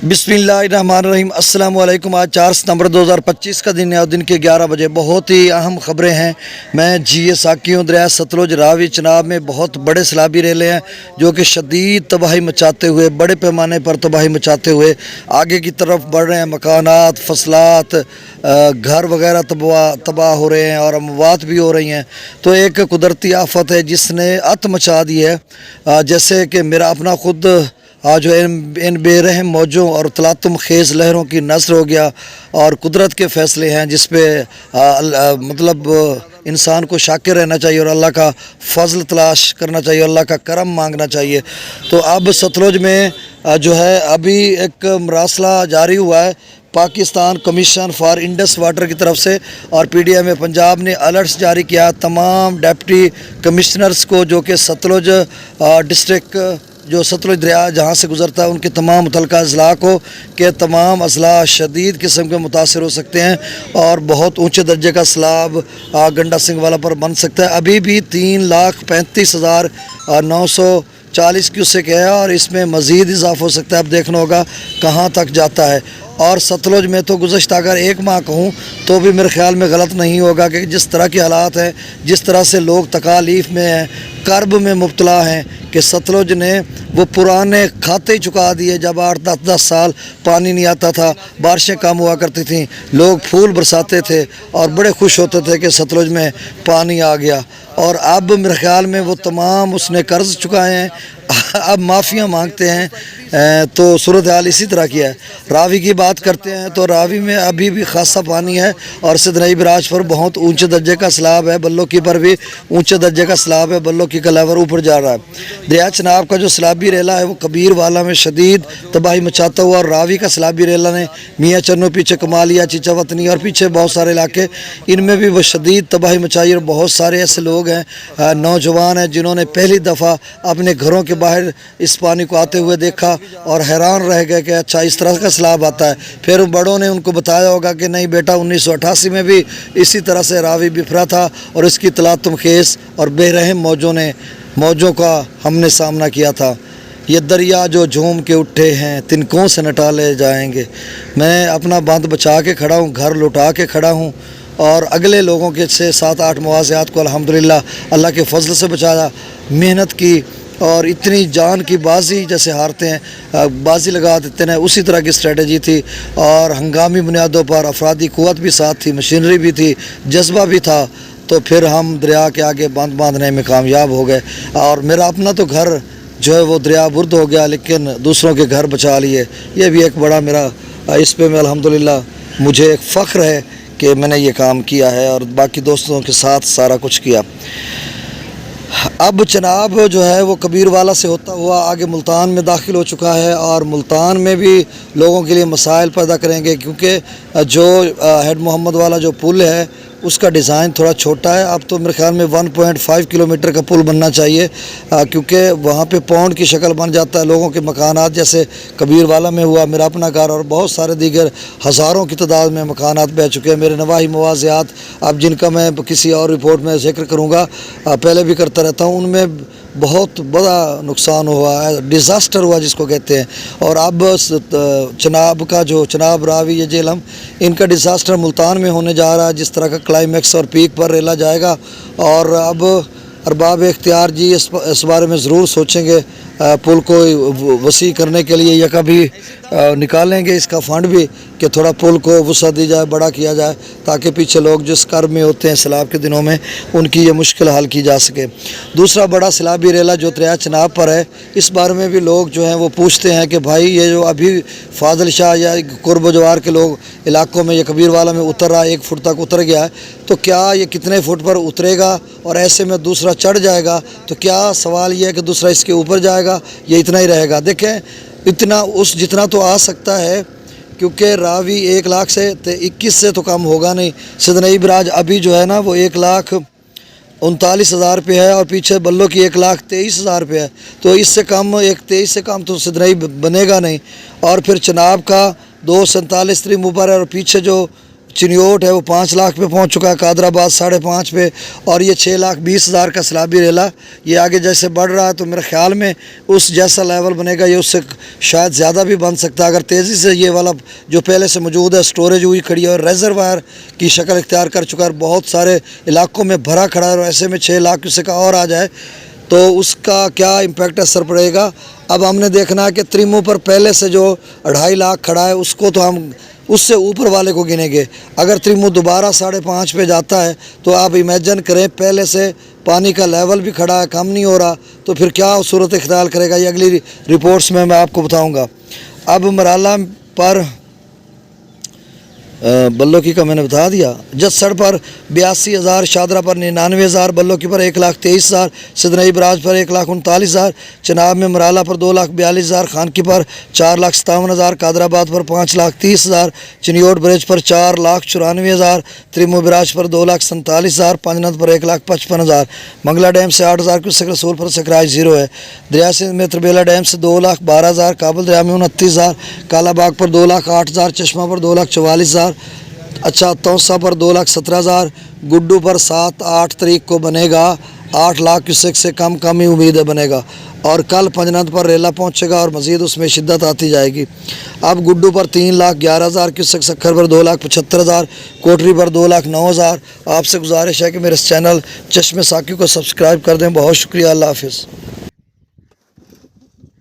बिस्मिल्लाहिर्रहमानिर्रहीम। अस्सलाम वालेकुम। आज 4 सितंबर 2025 का दिन है और दिन के 11 बजे बहुत ही अहम खबरें हैं। मैं जी साकी हूँ। दरिया सतलुज रावी चनाब में बहुत बड़े सैलाबी रेले हैं जो कि शदीद तबाही मचाते हुए, बड़े पैमाने पर तबाही मचाते हुए आगे की तरफ बढ़ रहे हैं। मकानात, फसलात, घर वगैरह तबाह हो रहे हैं और अमवात भी हो रही हैं। तो एक कुदरती आफत है जिसने अत मचा दी है। जैसे कि मेरा अपना खुद आज जो इन बेरहम मौजों और तलातुम खेज़ लहरों की नस्र हो गया और कुदरत के फ़ैसले हैं जिस पे मतलब इंसान को शाकिर रहना चाहिए और अल्लाह का फ़ज़ल तलाश करना चाहिए, अल्लाह का करम मांगना चाहिए। तो अब सतलुज में जो है अभी एक मरासला जारी हुआ है Pakistan commission for Indus water की तरफ से और पीडीएम पंजाब ने अलर्ट्स जारी किया तमाम डिप्टी कमिश्नर्स को जो कि सतलुज डिस्ट्रिक्ट जो सतलुज दरिया जहाँ से गुज़रता है उनके तमाम मुतलका अजला को के तमाम अजला शदीद किस्म के मुतासर हो सकते हैं और बहुत ऊंचे दर्जे का सैलाब गंडा सिंह वाला पर बन सकता है। अभी भी 3,35,940 क्यूसेक है और इसमें मज़ीद इजाफा हो सकता है। अब देखना होगा कहाँ तक जाता है। और सतलुज में तो गुज़श्ता अगर एक माह कहूँ तो भी मेरे ख़्याल में गलत नहीं होगा कि जिस तरह के हालात हैं, जिस तरह से लोग तकालीफ में हैं, कर्ब में मुब्तला हैं कि सतलुज ने वो पुराने खाते चुका दिए। जब 8-10 साल पानी नहीं आता था, बारिशें कम हुआ करती थीं, लोग फूल बरसाते थे और बड़े खुश होते थे कि सतलुज में पानी आ गया। और अब मेरे ख़्याल में वो तमाम उसने कर्ज़ चुकाए हैं, अब माफ़ियाँ मांगते हैं। तो सूरत हाल इसी तरह की है। रावी की बात करते हैं तो रावी में अभी भी खासा पानी है और सिदनई बराज पर बहुत ऊंचे दर्जे का सैलाब है। बल्लोकी पर भी ऊंचे दर्जे का सैलाब है, बल्लोकी का लेवल ऊपर जा रहा है। दरिया चनाब का जो सैलाबी रेला है वो कबीर वाला में शदीद तबाही मचाता हुआ और रावी का सैलाबी रेला ने मियाँ चन्नू, पीछे कमालिया, चीचा वतनी और पीछे बहुत सारे इलाके, इनमें भी वो शदीद तबाही मचाई। और बहुत सारे ऐसे लोग हैं, नौजवान हैं जिन्होंने पहली दफ़ा अपने घरों के बाहर इस पानी को आते हुए देखा और हैरान रह गए कि अच्छा इस तरह का सैलाब आता है। फिर बड़ों ने उनको बताया होगा कि नहीं बेटा 1988 में भी इसी तरह से रावी बिफरा था और इसकी तलातुम खेस और बेरहम मौजों का हमने सामना किया था। ये दरिया जो झूम के उठे हैं तिनकों से न टाले जाएंगे। मैं अपना बांध बचा के खड़ा हूँ, घर लुटा के खड़ा हूँ और अगले लोगों के से 7-8 मुआवज़ात को अल्हम्दुलिल्लाह अल्लाह के फजल से बचाया, मेहनत की और इतनी जान की बाजी जैसे हारते हैं बाजी लगा देते हैं, उसी तरह की स्ट्रेटजी थी। और हंगामी बुनियादों पर अफरादी क़ुव्वत भी साथ थी, मशीनरी भी थी, जज्बा भी था। तो फिर हम दरिया के आगे बांधने में कामयाब हो गए और मेरा अपना तो घर जो है वो दरिया बुर्द हो गया, लेकिन दूसरों के घर बचा लिए। ये भी एक बड़ा मेरा इस पे में अल्हम्दुलिल्लाह मुझे एक फ़ख्र है कि मैंने ये काम किया है और बाकी दोस्तों के साथ सारा कुछ किया। अब चनाब जो है वो कबीर वाला से होता हुआ आगे मुल्तान में दाखिल हो चुका है और मुल्तान में भी लोगों के लिए मसाइल पैदा करेंगे क्योंकि जो हेड मोहम्मद वाला जो पुल है उसका डिज़ाइन थोड़ा छोटा है। अब तो मेरे ख्याल में 1.5 किलोमीटर का पुल बनना चाहिए क्योंकि वहाँ पे पौंड की शक्ल बन जाता है। लोगों के मकानात जैसे कबीर वाला में हुआ, मेरा अपना घर और बहुत सारे दीगर हज़ारों की तादाद में मकानात बह चुके हैं। मेरे नवाही मुआवज़ात अब जिनका मैं किसी और रिपोर्ट में जिक्र करूँगा, पहले भी करता रहता हूँ, उनमें बहुत बड़ा नुकसान हुआ है, डिज़ास्टर हुआ जिसको कहते हैं। और अब चनाब का जो चनाब रावी ये जेलम इनका डिज़ास्टर मुल्तान में होने जा रहा है। जिस तरह का क्लाइमेक्स और पीक पर रेला जाएगा और अब अरबाब इख्तियार जी इस बारे में ज़रूर सोचेंगे पुल को वसी करने के लिए या कभी निकालेंगे इसका फ़ंड भी कि थोड़ा पुल को वसअत दी जाए, बड़ा किया जाए ताकि पीछे लोग जिस कर्ब में होते हैं सैलाब के दिनों में उनकी ये मुश्किल हल की जा सके। दूसरा बड़ा सैलाबी रेला जो दरिया चनाब पर है, इस बारे में भी लोग जो हैं वो पूछते हैं कि भाई ये जो अभी फाजिल शाह या कुर्ब जवार के लोग इलाकों में ये कबीर वाला में उतर रहा है, 1 फुट तक उतर गया है, तो क्या ये कितने फुट पर उतरेगा और ऐसे में दूसरा चढ़ जाएगा? तो क्या सवाल ये है कि दूसरा इसके ऊपर जाएगा, ये इतना ही रहेगा? देखें इतना उस जितना तो आ सकता है क्योंकि रावी 1 लाख से 21 से तो कम होगा नहीं। सिदनई बराज अभी जो है ना वो 1,39,000 रुपये है और पीछे बल्लो की 1,23,000 रुपये है। तो इससे कम 1,23 से कम तो सिदनई बनेगा नहीं। और फिर चनाब का 2,47 ऊपर है और पीछे जो चिन्योट है वो 5 लाख पे पहुंच चुका है, कादराबाद 5.5 पे, और ये 6,20,000 का सलाबी रेला ये आगे जैसे बढ़ रहा है तो मेरे ख्याल में उस जैसा लेवल बनेगा ये उससे शायद ज़्यादा भी बन सकता है अगर तेज़ी से ये वाला जो पहले से मौजूद है स्टोरेज हुई खड़ी है और रेजरवायर की शक्ल इख्तियार कर चुका है, बहुत सारे इलाकों में भरा खड़ा है, और ऐसे में 6 लाख क्यूसेक का और आ जाए तो उसका क्या इम्पैक्ट असर पड़ेगा। अब हमने देखना है कि त्रिमो पर पहले से जो 2.5 लाख खड़ा है उसको तो हम उससे ऊपर वाले को गिनेंगे। अगर त्रिमो दोबारा 5.5 पे जाता है तो आप इमेजिन करें पहले से पानी का लेवल भी खड़ा है, कम नहीं हो रहा, तो फिर क्या सूरत इख्तियार करेगा ये अगली रिपोर्ट्स में मैं आपको बताऊंगा। अब मराला पर बल्लोकी का मैंने बता दिया, जसड़ पर 82,000, शादरा पर 99,000, बल्लोकी पर 1,23,000, सिदनई बराज पर 1,39,000, चनाब में मराला पर 2,42,000, खानकी पर 4,57,000, कादराबाद पर 5,30,000, चिन्योट ब्रिज पर 4,94,000, त्रिमो बराज पर 2,47,000, पंजनद पर 1,55,000, मंगला डैम से 8,000 क्यूसेक, रसूल पर सकराज 0 है, दरिया सिंध में तरबेला डैम से 2,12,000, काबुल दरिया में 29,000, कालाबाग पर 2,08,000, चश्मा पर 2,44,000, अच्छा तौसा पर 2,17,000, गुड्डू पर 7-8 तारीख को बनेगा 8 लाख क्यूसेक से कम ही उम्मीद है बनेगा, और कल पंजनद पर रेला पहुंचेगा और मज़ीद उसमें शिद्दत आती जाएगी। अब गुड्डू पर 3,11,000 क्यूसेक, सक्खर पर 2,75,000, कोटरी पर 2,09,000। आपसे गुजारिश है कि मेरे इस चैनल चश्मे साकी को सब्सक्राइब कर दें। बहुत शुक्रिया, अल्लाह हाफिज़।